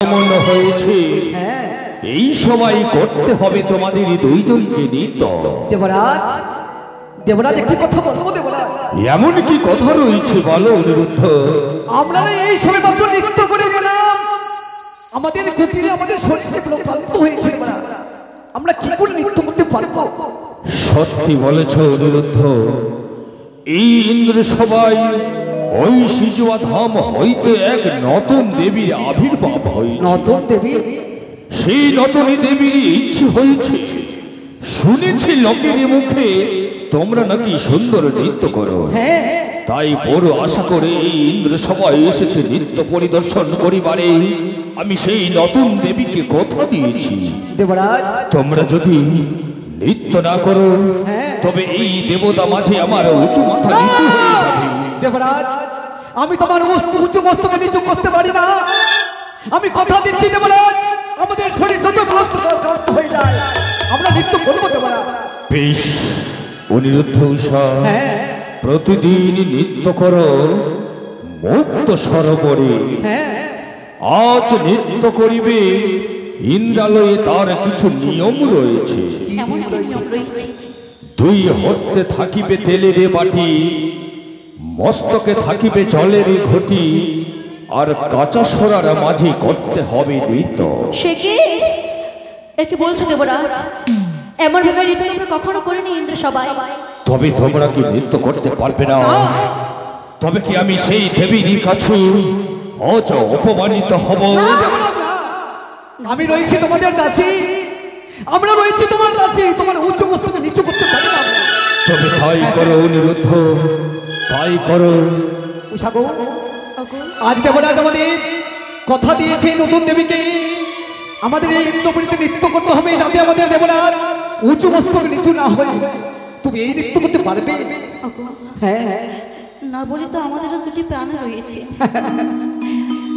আগমন হয়েছে এই সময় করতে হবে তোমাদের দুইজনকে নৃত্য। দেবরাজ, দেবরাজ একটি কথা বলবো দেবরাজ। এমন কি কথা রয়েছে বলো অনিরুদ্ধ। আমরা এই সময় মাত্র নৃত্য করে গেলাম, আমাদের কুটিরে আমাদের শরীরে ক্লান্ত হয়েছে দেবরাজ, আমরা কি করে নৃত্য করতে পারবো? সত্যি বলেছ অনিরুদ্ধ, এই ইন্দ্র সবাই ওই সিজুয়া ধাম হইতে এক নতুন দেবীর আবির্ভাব হয়েছে। নতুন দেবী? সেই নতুন দেবীর ইচ্ছে হয়েছে। শুনেছি লোকের মুখে তোমরা নাকি সুন্দর নৃত্য করো। তাই বড় আশা করে এই ইন্দ্র সবাই এসেছে নৃত্য পরিদর্শন করিবারে। আমি সেই নতুন দেবীকে কথা দিয়েছি, দেবরাজ তোমরা যদি নৃত্য না করো তবে এই দেবতা মাঝে আমার উঁচু মাথা নিচু হয়ে যাবে। দেবরাজ, আমি তোমার উঁচু মস্তকে নিচু করতে পারি না। আমি কথা দিচ্ছি দেবরাজ, আমাদের শরীর যত ক্লান্ত হয়ে যায় আমরা নৃত্য করবো দেবরাজ। বেশ অনিরুদ্ধ উষা, প্রতিদিন নৃত্য করো মুক্ত সরোবরে। আজ নৃত্য করিবে ইন্দ্রালয়ে, তার কিছু নিয়ম রয়েছে। দুই হস্তে থাকিবে তেলের বাটি, মস্তকে থাকিবে জলের ঘটি, আর কাঁচা সোরার মাঝে করতে হবে নৃত্য। সে কি একে বলছো দেবরাজ? এমন ভাবে নৃত্য আমরা কখনো করিনি ইন্দ্র সবাই। তবে তোমরা কি নৃত্য করতে পারবে না? তবে কি আমি সেই দেবীর কাছে অজ অপমানিত হব? আমি রয়েছি তোমাদের দাসী, আমরা রয়েছি তোমার দাসী, তোমার উচ্চ মস্তকে নিচু করতে পারি না। তবে তাই করো অনিরুদ্ধ, তাই করো। উষাগো, আজ দেবরাজ আমাদের কথা দিয়েছে নতুন দেবীকে আমাদের এই নৃত্যপুরীতে নৃত্য করতে হবে, যাতে আমাদের দেবরাজ উঁচু মস্তক নিচু না হয়। তুমি এই নৃত্য করতে পারবে? না বলে তো আমাদেরও দুটি প্রাণ রয়েছে,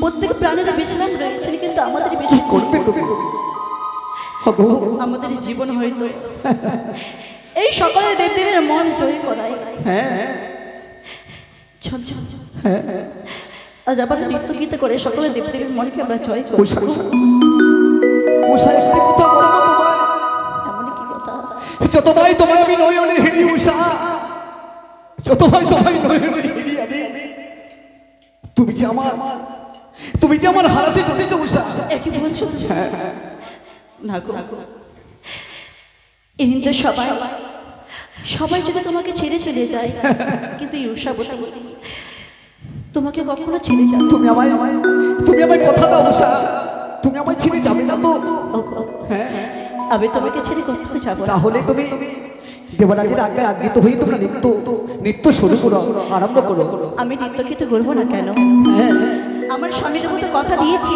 প্রত্যেক প্রাণের বিশ্রাম রয়েছে, কিন্তু আমাদের বেশি করবে তুমি? আমাদের জীবন হয়তো এই সকলের দেবদেবীর মন জয় করায়। আজ আবার নৃত্য গীত করে সকলের দেবদেবীর মনকে আমরা জয় করি। একটি কথা বলবো তোমায়। এমন কি কথা? যত ভাই তোমায় আমি নয়নে হেরি উষা, যত ভাই তোমায় নয়নে হেরি আমি, তুমি যে আমার হারাতে চলেছ উষা। একই বলছো? না গো, ইন্দ্র সবাই সবাই যদি তোমাকে ছেড়ে চলে যায়, কিন্তু উষাবতী তোমাকে কখনো ছেড়ে যাবে? তুমি আমায় কথা দাও উষা, তুমি আমায় ছেড়ে যাবে না তো? আমি তোমাকে ছেড়ে কোথাও যাবো। তাহলে তুমি দেবরাজের আজ্ঞায় আজ্ঞিত হয়ে তোমরা নৃত্য শুরু করো, আরম্ভ করো। আমি নৃত্য গীত করবো না কেন? আমার স্বামী দেবতা কথা দিয়েছি,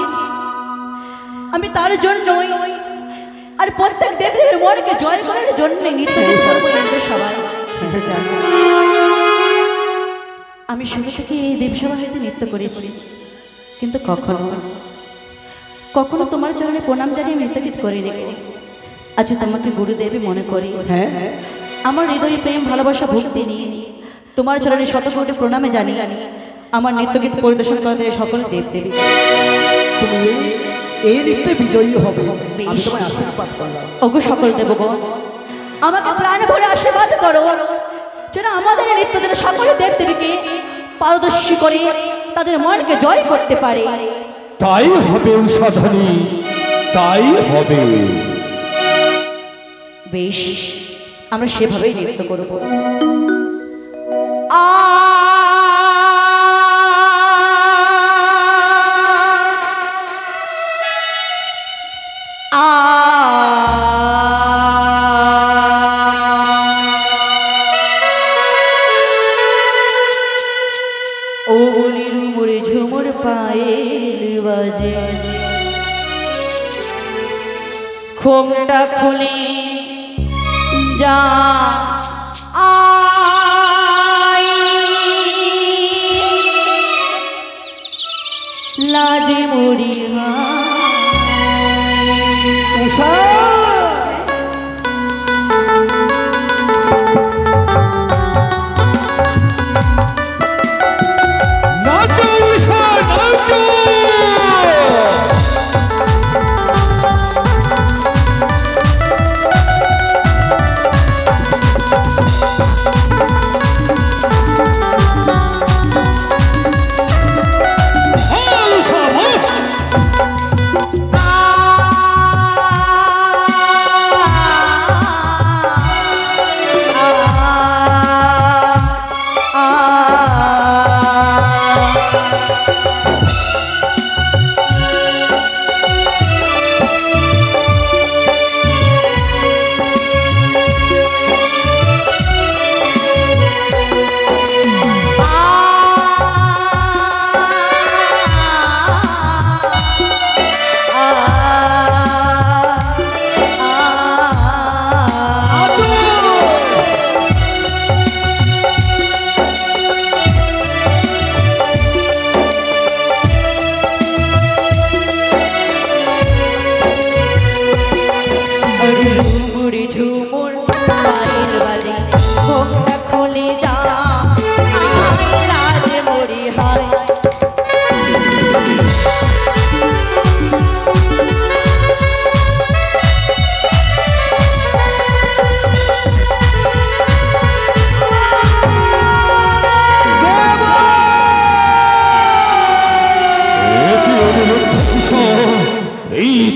আমি তার জন্যই আর প্রত্যেক দেবদেবীর মনকে জয় করার জন্য নৃত্য গীত করবো ইন্দ্র সবাই। আমি শুরু থেকে এই দেবসভা হইতে নৃত্য করেছি, কিন্তু কখনো তোমার চরণে প্রণাম জানিয়ে নৃত্য গীত করিনি। আজ তোমাকে গুরুদেবী মনে করি। আমার হৃদয়ে প্রেম ভালোবাসা ভক্তি নিয়ে তোমার চরণে শতকোটি প্রণামে জানি আমার নৃত্য গীত পরিদর্শন করতে সকল দেবদেবী। তুমি এই নৃত্যে বিজয়ী হবে, আমি তোমায় আশীর্বাদ করলাম। ওগো সকল দেবগণ, আমাকে প্রাণ ভরে আশীর্বাদ করো যেন আমাদের নৃত্য যেন সকল দেবদেবীকে পারদর্শী করে তাদের মনকে জয় করতে পারে। তাই হবে উষাধনী, তাই হবে। বেশ, আমরা সেভাবেই নৃত্য করব। ও নিরুমুরে ঝুমুর পায়েল বাজে, খোমটা খুলে যা আই, লাজে মরি উষা নাচো উষা নাচো।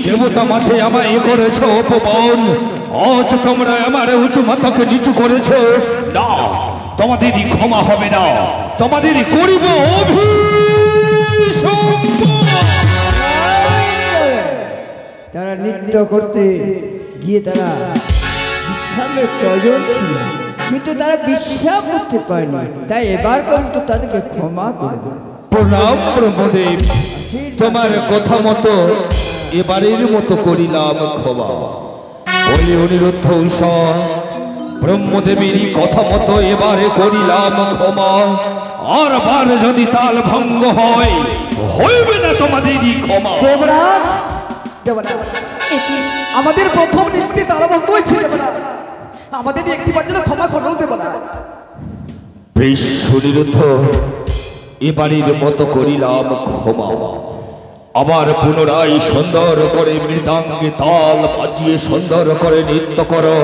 দেবতা মাঝে আমায় করেছ অপমান, আজ তোমরা আমার উঁচু মাথাকে নিচু করেছ। না, তোমাদেরই ক্ষমা হবে না, তোমাদেরই করিব অভিশাপ। তারা নৃত্য করতে গিয়ে তারা বিশ্রামের প্রয়োজন ছিল, কিন্তু তারা বিশ্রাম করতে পারেনি, তাই এবার কিন্তু তাদেরকে ক্ষমা করে দেয়। প্রণাম ব্রহ্মদেব, তোমার কথা মতো এবারের মতো করিলাম ক্ষমা। বলে অনিরুদ্ধ উষা, ব্রহ্মদেবেরই কথা মতো এবারে করিলাম ক্ষমা। আর বার যদি তাল ভঙ্গ হয়, হইবে না তোমাদেরই ক্ষমা। দেবরাজ, দেবরাজ, আমাদের প্রথম নৃত্যে তালভঙ্গ হয়েছে দেবরাজ, আমাদের একটিবার জন্য ক্ষমা করো দেবরাজ। বেশ অনিরুদ্ধ, এবারের মতো করিলাম ক্ষমা। আবার পুনরায় সুন্দর করে মৃদাঙ্গে তাল বাজিয়ে সুন্দর করে নৃত্য করো,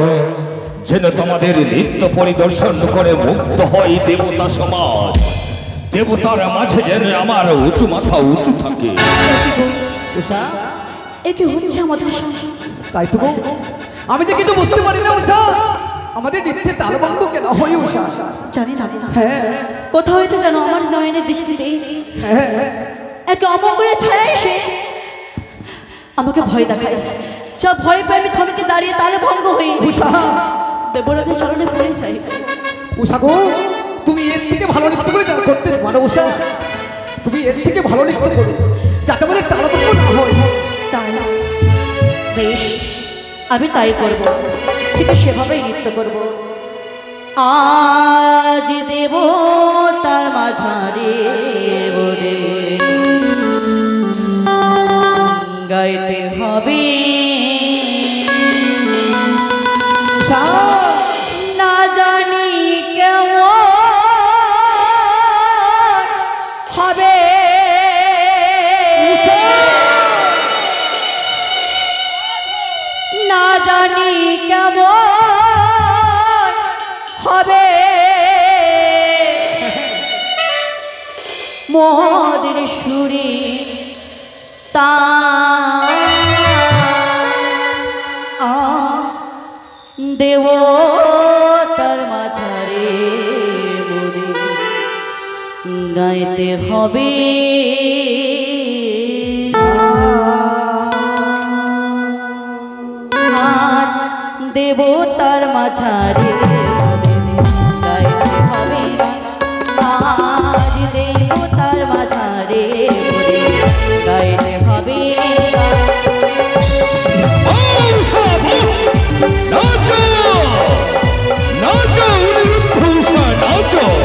যেন তোমাদের নৃত্য পরিদর্শন করে মুক্ত হয় দেবতা সমাজ। দেবতার মাঝে যেন আমার উঁচু মাথা উঁচু থাকে। একে হচ্ছে আমাদের সঙ্গে, তাই তো আমি যে কিছু বুঝতে পারি না উষা, আমাদের নৃত্যে তালভঙ্গ কেন হয় উষা? জানি না, হ্যাঁ কোথাও হইতে যেন আমার নয়নের দৃষ্টিতে হ্যাঁ একে অমঙ্গলের ছায়া এসে আমাকে ভয় দেখায়। যা ভয় পাই আমি থমকে দাঁড়িয়ে তালে ভঙ্গ হই, উষা, দেবরাজের চরণে পড়ে যাই। উষা গো, তুমি এর থেকে ভালো নৃত্য করে করতে পারো উষা, তুমি এর থেকে ভালো নৃত্য করো, যাতে আমাদের তালভঙ্গ না হয়। তাই বেশ, আমি তাই করব, ঠিক সেভাবেই নৃত্য করব। আজ দেব তার মাঝারে বলে গাইতে হবে, না জানি কেমন হবে, না জানি কেমন হবে, মোদের সুরে তা দেব তার মাঝারে বলে গাইতে হবে। আজ দেব তার মাঝারে গাইতে হবে, আজ দেব তার মাঝারে গাইতে হবে। নাচো নাচো অনিরুদ্ধ উষা, নাচো।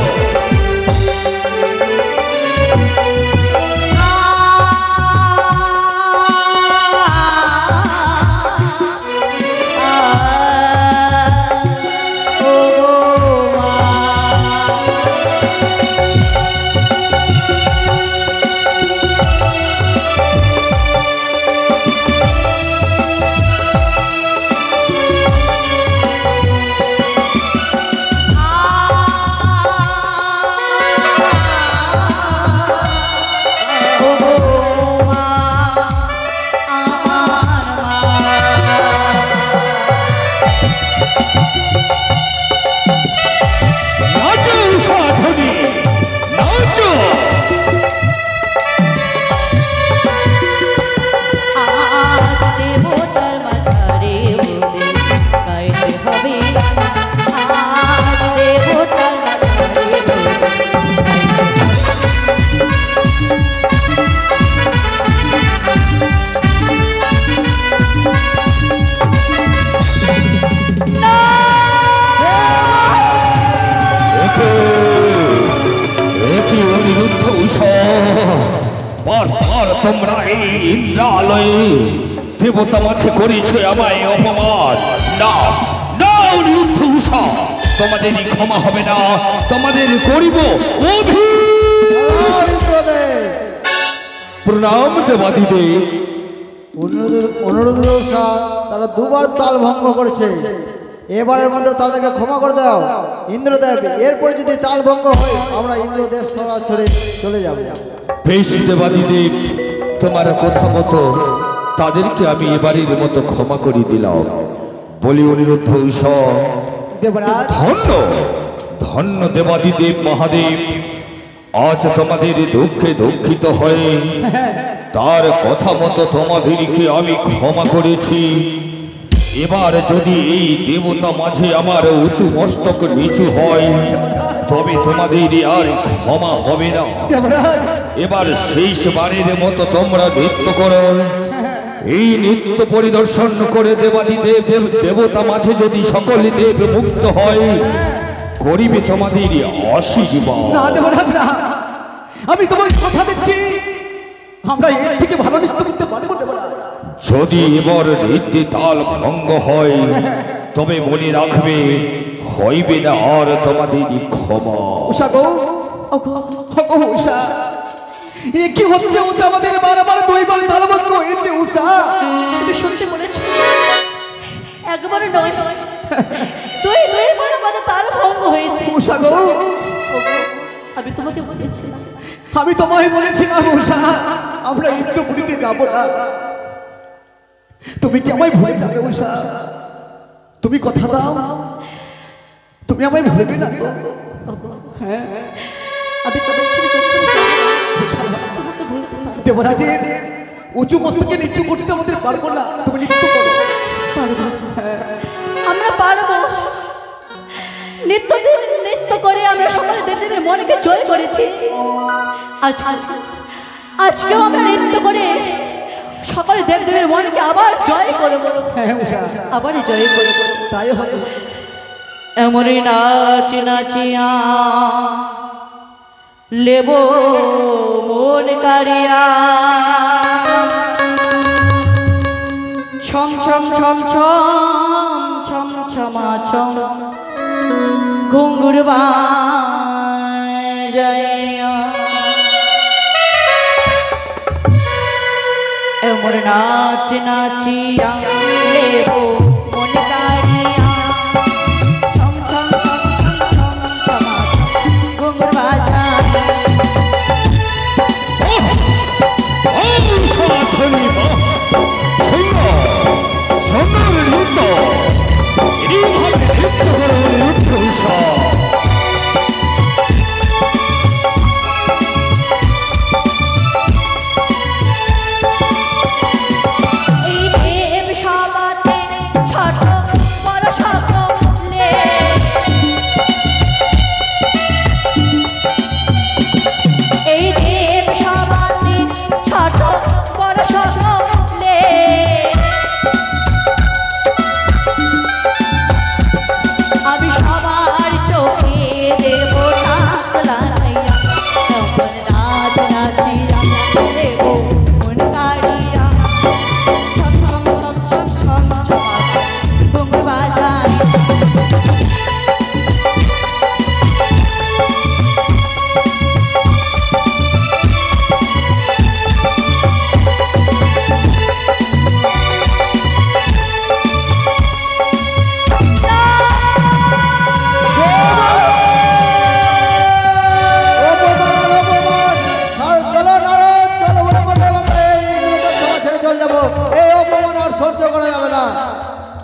তোমরা এই ইন্দ্রালয়ে দেবতা মাঝে করেছ আমায় অপমান। না না অনিরুদ্ধ উষা, তোমাদেরই ক্ষমা হবে না, তোমাদের করিব অভিশাপ। প্রণাম দেবাদিদেব, অনুরোধ তারা দুবার তাল ভঙ্গ করেছে, এবারের মধ্যে তাদেরকে ক্ষমা করে দাও ইন্দ্রদেব। এরপরে যদি তাল ভঙ্গ হয় আমরা ইন্দ্রদেব সভা ছেড়ে চলে যাব। বেশ দেবাদিদেব, তোমার কথা মতো তাদেরকে আমি এবারের মতো ক্ষমা করে দিলাম। বলি অনিরুদ্ধ ধন্য ধন্য দেবাদিদেব মহাদেব, আজ তোমাদের দুঃখে দুঃখিত হয়ে তার কথা মতো তোমাদেরকে আমি ক্ষমা করেছি। এবার যদি এই দেবতা মাঝে আমার উঁচু মস্তক নিচু হয় তবে তোমাদের আর ক্ষমা হবে না। এবার শেষবারের মতো তোমরা নৃত্য করো। এই নৃত্য পরিদর্শন করে দেবাদিদেব দেবতা মাঝে যদি সকল দেব মুক্ত হয় করিবে তোমাদের আশীর্বাদ। না দেবরাজ না, আমি তোমাকে কথা দিচ্ছি আমরা এর থেকে ভালো নৃত্য করতে পারবো দেবরাজ। যদি এবার নৃত্যে তাল ভঙ্গ হয় তবে মনে রাখবে হইবে না আর তোমাদের ক্ষমা। উষা গো, উষা এ কি হচ্ছে উষা? আমাদের বারবার দুইবার তাল ভঙ্গ হয়েছে উষা। তুমি শুনতে বলেছো? একবার নয়, দুইবার আমাদের তাল ভঙ্গ হয়েছে। উষা গো, আমি তোমাকে বলেছিলাম, আমি তোমায় বলেছিলাম উষা আমরা একটু পুরীতে যাবো না। তুমি কি আমায় ভুলে যাবে উষা? তুমি কথা দাও তুমি আমায় ভুলবে না তো? হ্যাঁ, আমি তোমার ছেড়ে কখনো যাব না। তোমাকে ভুলতে পারবো। দেবরাজের উঁচু মস্তকে নিচু করতে আমাদের পারবো না। তুমি নৃত্য করো। পারবো, আমরা পারবো। নৃত্য করে আমরা সকলে দেবদেবীর মনকে জয় করেছি। আজকেও আমরা নৃত্য করে সকলে দেবদেবীর মনকে আবার জয় করবো। হ্যাঁ উষা, আবারই জয় করবো। তাই হবে। এমনই নাচ নাচিয়া লেব মন কারিয়া, ছম ছম ছম ছম ছম ছমা ছম ঘুঙ্গুর বাজাইয়া। এমন নাচ নাচিয়া লেব মন কারিয়া, ছম ছম ছম ছম ছম ছমা ঘুঙ্গুর বাজাইয়া।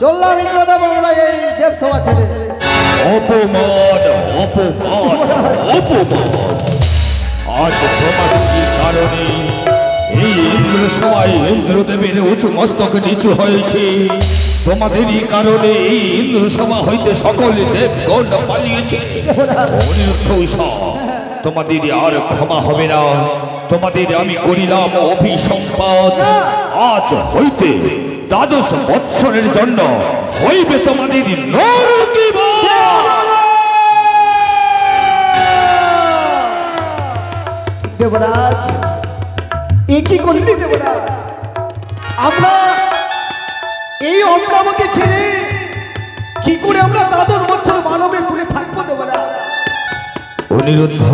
চললাম ইন্দ্রদেব আমরা এই দেব সভা ছেড়ে। অপমান অপমান অপমান, আজ তোমাদের কারণে এই ইন্দ্র সভায় ইন্দ্রদেবের উঁচু মস্তক নিচু হয়েছে। তোমাদেরই কারণে এই ইন্দ্র সভা হইতে সকল দেবগণ পালিয়েছে। তোমাদের আর ক্ষমা হবে না। তোমাদের আমি করিলাম অভিসম্পাদ। আজ হইতে 12 বৎসরের জন্য হইবে তোমাদের দেবরাজ এ কি করলি দেবরাজ? আমরা এই অমরাবতী ছেড়ে কি করে আমরা 12 বছর মানবের কুলে থাকবো দেবরাজ? অনিরুদ্ধ,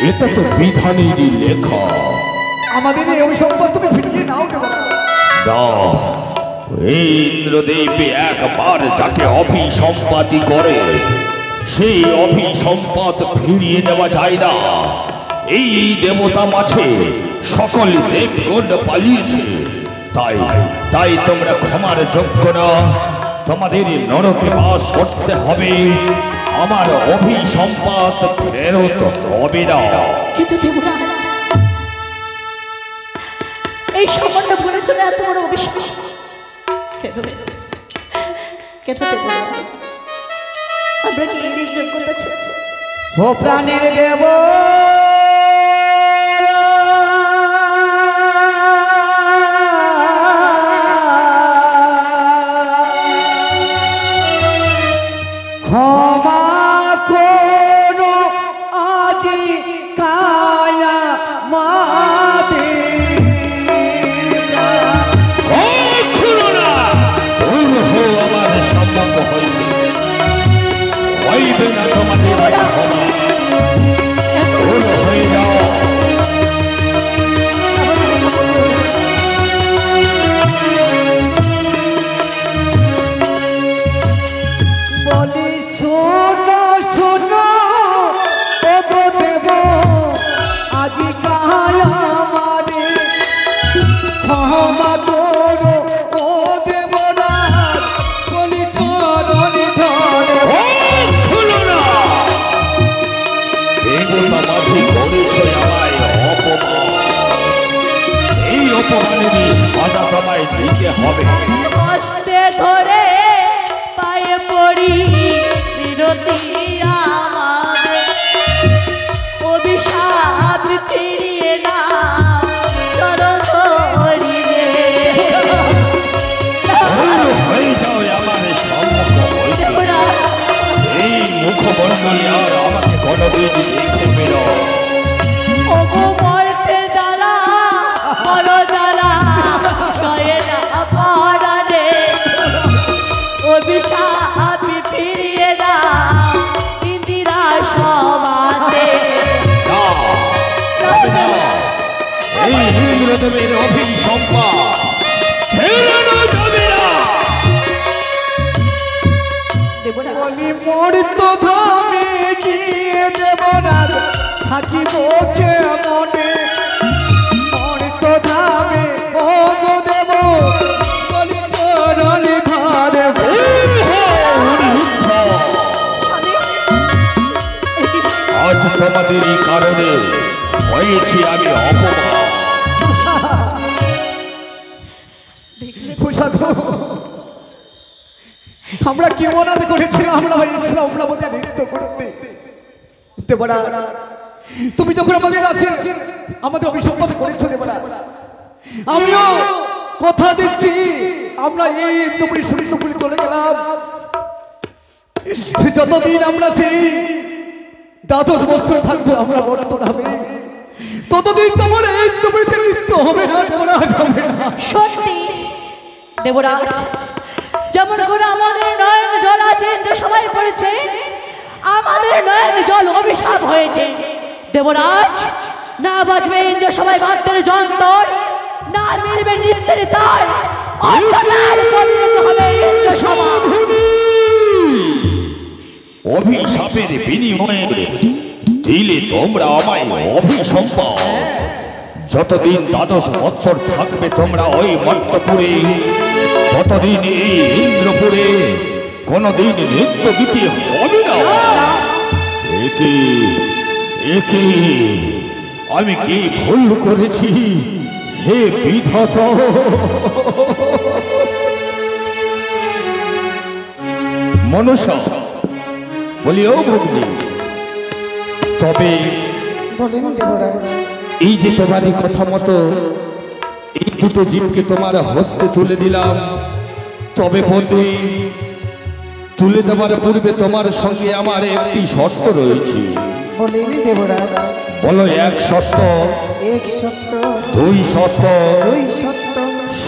এটা তো বিধানেরই লেখা। আমাদের এই অভিসম্পদ তুমি ফিরিয়ে নাও দেবরাজ। এই ইন্দ্রদেব একবার যাকে অভিসম্পাতি করে সেই অভিসম্পাত ফিরিয়ে নেওয়া যায় না। এই দেবতা মাঝে সকল দেবগণ পালিয়েছে, তাই তাই তোমরা ক্ষমার যোগ্য না, তোমাদের নরকে বাস করতে হবে, আমার অভিসম্পাত ফেরত হবে না। কিন্তু দেবরাজ, এই সামান্য ভুলের জন্য এত বড় অভিশাপ কেন? দেবরাজ, আমরা কি এই যোগ্যতা ছিল? ও প্রাণের দেব ক্ষমা করো আজি কায়া মাদে আমার সম্মত হইবে না তোমাদের ক্ষমা, হয়ে যাও। বলি শোনো শোনো ওগো দেব আজি কায়া মাদে ক্ষমা করো ও দেবরাজ বলি চরণে ধরে মাঝে করেছ আমায় অপমান, এই অপমানেরই সাজা তোমায় দিতে হবে। কষ্টে ধরে পায়ে পড়ি বিরতি আমাদের, অভিশাপ ফিরিয়ে না চরণ ধরি রে। হয়ে যাও আমার সম্মুখ হইতে, এই মুখমণ্ডলী আর আমাকে কোনদিন দেখবে না। ওগো মরতে জ্বালা বড় জ্বালা সয়ে না পরানে, অভিশাপ ফিরিয়ে না ইন্দিরা সমাজে। এই ইন্দ্রদেবের অভিসম্পাত ফেরানো যাবে না। বলি মরিত ধামে গিয়ে দেবরাজ থাকিব কেমনে, মরিত ধামে ওগো দেব বলি চরণে ধরে আজ তোমাদেরই কারণে হয়েছি আমি অপমান। আমরা কি মনাদ করেছিলাম, আমরা ইসলাম আমাদের নৃত্য করতে দেবরাজ, তুমি যখন আমাদের আসে আমাদের অভিসম্পাদ করেছো দেবরাজ, আমিও কথা দিচ্ছি আমরা এই ইন্দ্রপুরী শরীরপুরি চলে গেলাম, যতদিন আমরা সেই দ্বাদশ বছর থাকবো আমরা বর্তমানে, ততদিন তোমার এই ইন্দ্রপুরীতে নৃত্য হবে না দেবরাজ, হবে না। সত্যি দেবরাজ, যেমন করে আমাদের নয়ন জল আছে ইন্দ্র সবাই পড়েছে, আমাদের নয়ন জল অভিশাপ হয়েছে দেবরাজ। না বাজবে ইন্দ্র সবাই বাদ্যের যন্তর, না মিলবে নৃত্যের তাল, অন্ধকার পরিণত হবে ইন্দ্র সভা। অভিশাপের বিনিময়ে দিলে তোমরা আমায় অভিসম্পাত। যতদিন দ্বাদশ বৎসর থাকবে তোমরা ওই মর্তপুরে, ততদিন এই ইন্দ্রপুরে কোনদিন নৃত্য গীতি হবে না। একে আমি কি ভুল করেছি হে বিধাতা? মনসা বলি ও ভগ্নী, তবে বলেন দেবরাজ। এই যে তোমারই কথা মতো এই দুটো জীবকে তোমার হস্তে তুলে দিলাম, তবে বন্ধু তুলে দেওয়ার পূর্বে তোমার সঙ্গে আমার একটি শর্ত রয়েছে। বলেন দেবরাজ। বলো এক শর্ত, এক শর্ত, দুই শর্ত, দুই শর্ত,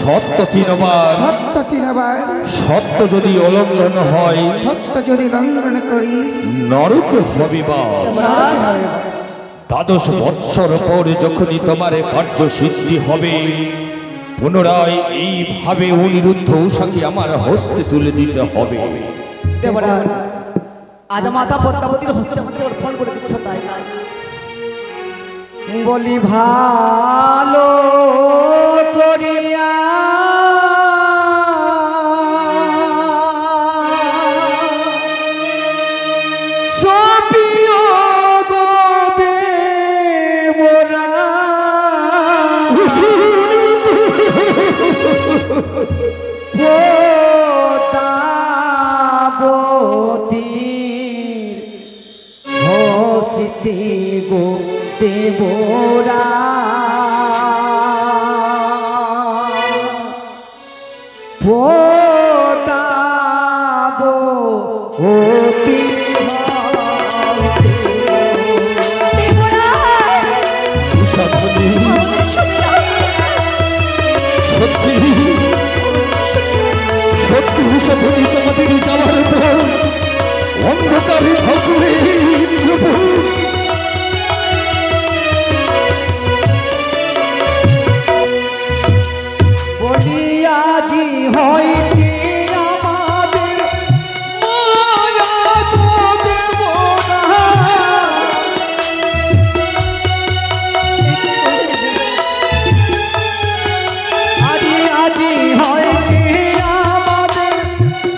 সত্য তিনবার, সত্য তিনবার, সত্য যদি উল্লঙ্ঘন হয়, সত্য যদি লঙ্ঘন করি নরকে হবে বা। দ্বাদশ বৎসর পরে যখনই তোমার কার্য সিদ্ধি হবে, পুনরায় এইভাবে অনিরুদ্ধ উষাকে আমার হস্তে তুলে দিতে হবে। দেবরাজ আজ মাতা পদ্মাবতীর হস্তে আমাদের অর্পণ করে দিচ্ছ, তাই না? বলি ভালো করিয়া সপিও গো দেবরা গো দেবরা পোতাবতী সত্যি সত্যি উষাধনী তোমাদের যাওয়ার পর অন্ধকারে থাকলে বলিয়াজি হইতে আমাদের মায়া গো দেবরা আজি আজি হইতে আমাদের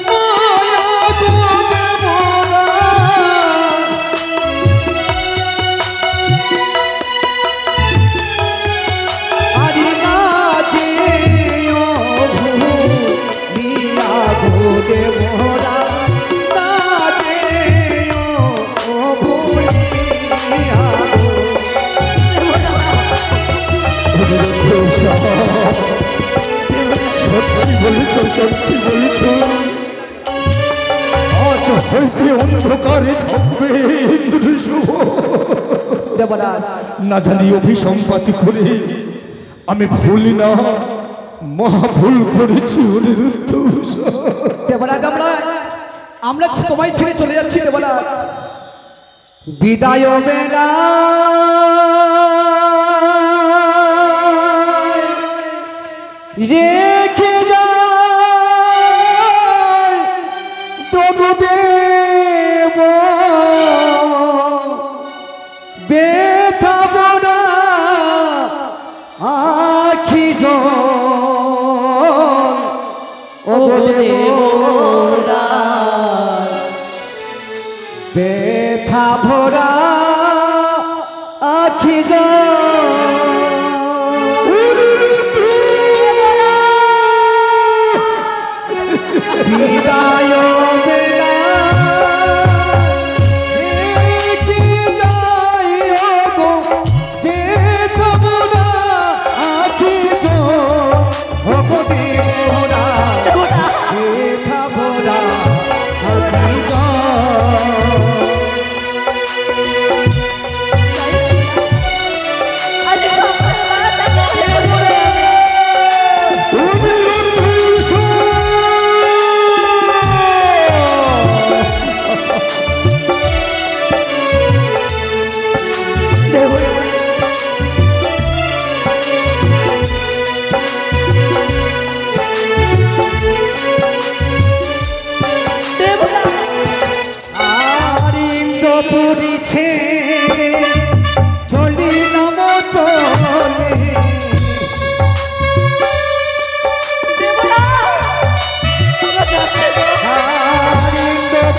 মায়া গো দেবরা আজি আজি দেবরা তাজে ও ভুলিয়া সত্যি বলেছ, সত্যি বলেছ। আজ হইতে অন্ধকারে থাকবে দেবরাজ না জানি অভিসম্পাতি করে আমি ভুলি না, মহা ভুল করেছি অনিরুদ্ধ। দেবরাজ আমরা তোমায় ছেড়ে চলে যাচ্ছি দেবরাজ। বিদায় বেলা রেখে যায় তবু দেব বেথা বোনা আখি ও দেবরা বেথা ভরা আখি বিদায় বেলা রেখে যায় গো বেথা ভরা আখি ও দেবরা বেথা ভরা আখি পুরী ছেড়ে চলিলাম চলে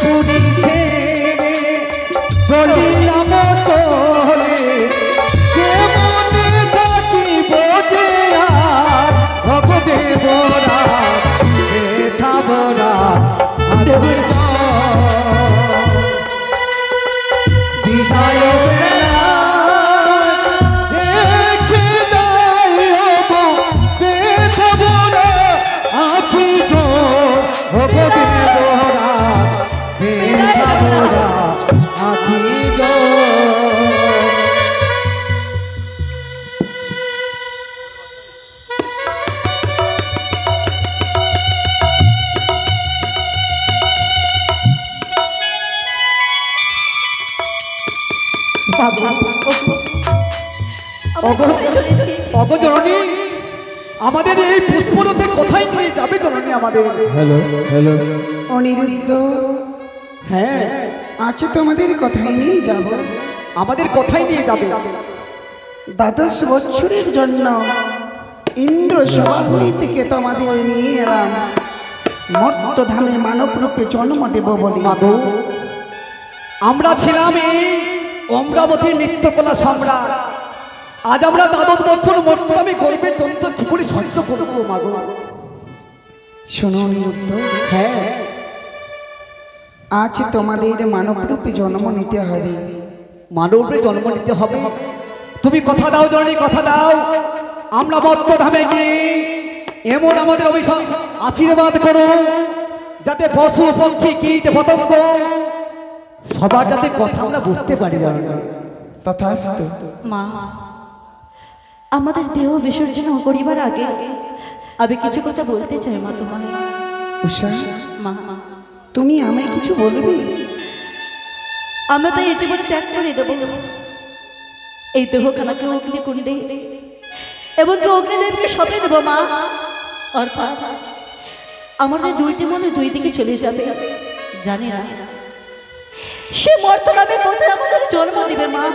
পুরী ছেড়ে চলিলাম চলে কেমনে থাকিব যে আর ভগদেবরা থাবরা বিদায় বেলা রেখে যায় গো বেথা ভরা আখি ও দেবরা বেথা ভরা আখি অগজননী আমাদের এই পুষ্পরথে কোথায় নিয়ে যাবে জননী আমাদের? হ্যালো হ্যালো অনিরুদ্ধ, হ্যাঁ, আছে তোমাদের কথাই নিয়ে যাব। আমাদের কোথায় নিয়ে যাবে? 12 বছরের জন্য ইন্দ্র সভা হইতে তোমাদের নিয়ে এলাম মর্তধামে মানব রূপে জন্ম দেব বলে। মাগো, আমরা ছিলাম এই অমরাবতীর নৃত্যকলা সম্রাট। আজ আমরা 12 বছর মর্তধামে গরিবের যন্ত্র কি করে সহ্য করবো মাগো? শোনো অনিরুদ্ধ, হ্যাঁ, আজ তোমাদের মানব রূপে জন্ম নিতে হবে। মানবরে জন্ম নিতে হবে। তুমি কথা দাও জননী, কথা দাও। আমরা মর্তধামে গিয়ে এমন আমাদের অভিশাপ আশীর্বাদ করো যাতে পশু পক্ষী কীট পতঙ্গ সবার যাতে কথা আমরা বুঝতে পারি জননী। তথাস্তু। মা, আমাদের দেহ বিসর্জন করিবার আগে আমি কিছু কথা বলতে চাই মা তোমার। উষা, মা, তুমি আমায় কিছু বলবে? আমরা তো এই জীবনে ত্যাগ করে দেব এই দেহখানাকে অগ্নিকুণ্ডে এবং অগ্নিদেবকে সঁপে দেবো মা। অর্থাৎ আমাদের দুইটি মনে দুই দিকে চলে যাবে। জানি না সে মর্তধামে কোথায় আমাদের জন্ম দিবে মা।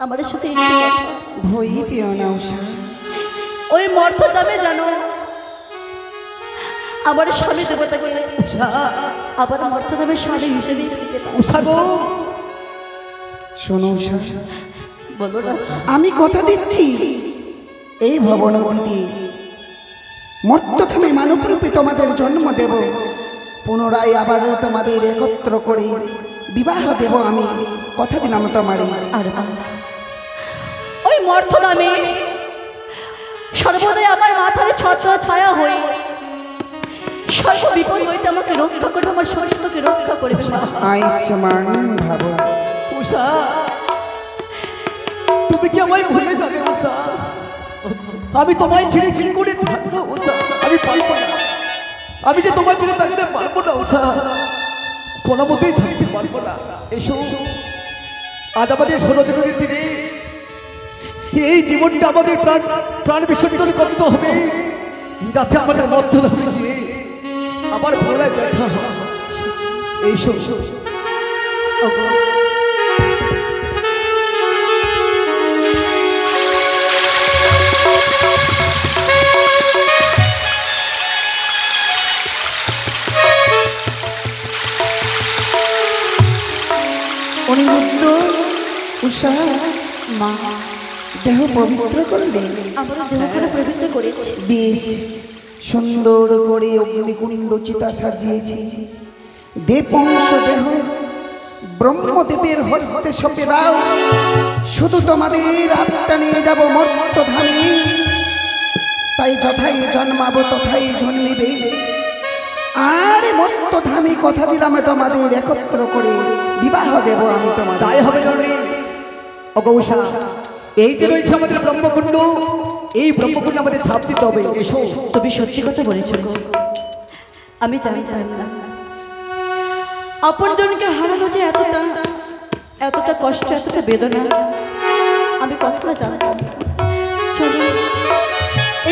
আমার সাথে ভয় পেও না উষা। ওই মর্তধামে জানো আমার স্বামী দেবতাকে আবার মর্তধামে স্বামী হিসেবে দিতে পারে। উষা গো, শোনো উষা, বলো না। আমি কথা দিচ্ছি এই ভবন দিদি মর্তধামে মানব রূপে তোমাদের জন্ম দেব। পুনরায় আবার তোমাদের একত্র করে বিবাহ দেব আমি। কথা দিলাম তোমারে। আর মা, ওই মর্তধামে সর্বদাই আমার মাথায় ছত্র ছায়া হয়ে সর্ব বিপদ হইতে আমাকে রক্ষা করবে, আমার শরীরকে রক্ষা করবে মা। আয়ুষ্মান ভাব। উষা, তুমি কি আমায় ভুলে যাবে উষা? আমি তোমায় ছেড়ে কি করে থাকবো উষা? আমি পারবো না। আমি যে তোমায় ছেড়ে থাকতে পারবো না উষা, কোনো মতেই থাকতে পারবো না। এসো, আজ আমাদের 16 নদীর তীরে এই জীবনটা আমাদের প্রাণ বিসর্জন করতে হবে যাতে আমাদের মর্তধামে গিয়ে আবার পুনরায় দেখা হয়। এসো। অনিরুদ্ধ, উষা, মা, দেহ পবিত্র করলে? আমার দেহখানা পবিত্র করেছি। বেশ সুন্দর করে অগ্নিকুণ্ড চিতা সাজিয়েছি। দেবংশ দেহ ব্রহ্মদেবের হস্তে সঁপে দাও। শুধু তোমাদের আত্মা নিয়ে যাব মর্তধামে। তাই যথাই জন্মাবো তথাই জন্মিবে। আর মর্তধামে কথা দিলাম তোমাদের একত্র করে বিবাহ দেব আমি তোমাদের। তাই হবে জননী। অগৌষা, এই যে রয়েছে আমাদের ব্রহ্মকুণ্ড, এই ব্রহ্মকুণ্ড আমাদের ছাপ দিতে হবে। এসো। তুমি সত্যি কথা বলেছো গো। আমি জানতাম না আপনজনকে হারানো যে এতটা কষ্ট, এতটা বেদনা আমি কখনো জানতাম না। চলো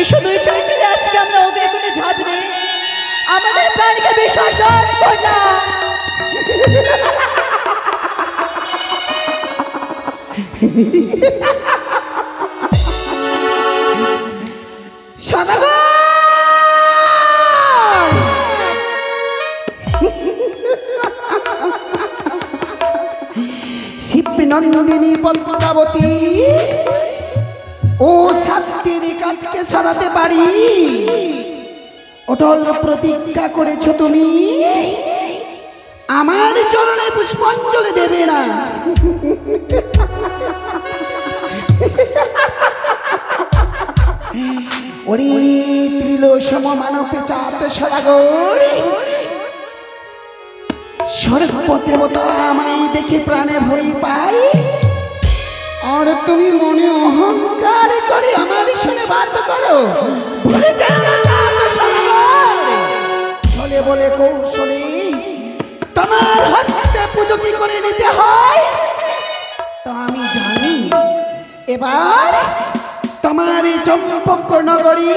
এসো, দুই ছেলে মিলে আজকে আমরা অগ্নিকুণ্ডে ঝাঁপ দিয়ে আমাদের প্রাণকে বিসর্জন করলাম। সদাগর, শিবনন্দিনী পদ্মাবতী, ও শান্তির কাজকে সারাতে পারি অটল প্রতিজ্ঞা করেছ তুমি। আমার চরণে পুষ্পাঞ্জলি দেবে না। ওরে ত্রিলোসম মানবে চাতে সদাগর, সর্বদেবতা আমায় দেখে প্রাণে ভয় পাই। আর তুমি মনে অহংকার করে আমার শুনে বাধ্য করো। ভুলে যাও না চাতে সদাগর। চলে বলে কৌশলে তোমার হস্তে পুজো কি করে নিতে হয় তা আমি জানি। এবার তোমার এই চম্পক নগরী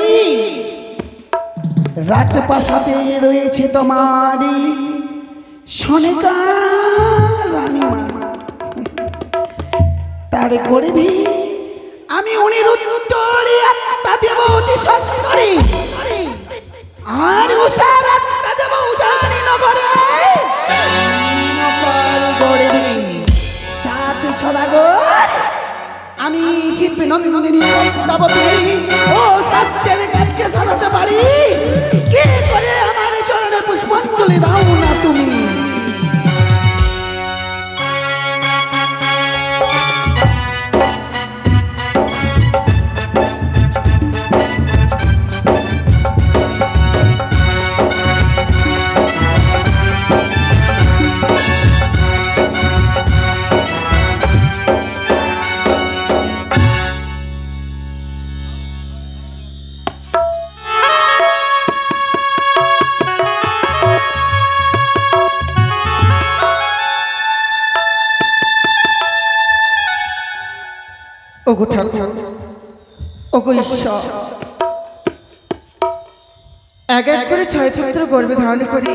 রাজপ্রাসাদে রয়েছে তোমারই সনেকা রানীমা। তার গরিবী আমি অনিরুদ্ধরে আত্মা দেব অতি সত্তরে, আর উষার আত্মা দেব উজানি নগরে। গরিবী চাঁদ সদাগর আমি শিল্পী নন্দিনী পদ্মাবতী ও সত্যের কাজকে সাজাতে পারি। কে করে আমার চরণে পুষ্পাঞ্জলি দাও না তুমি। ওগো ঠাকুর, ওগো ঈশ্বর, এক এক করে 6 পুত্র গর্ভে ধারণ করে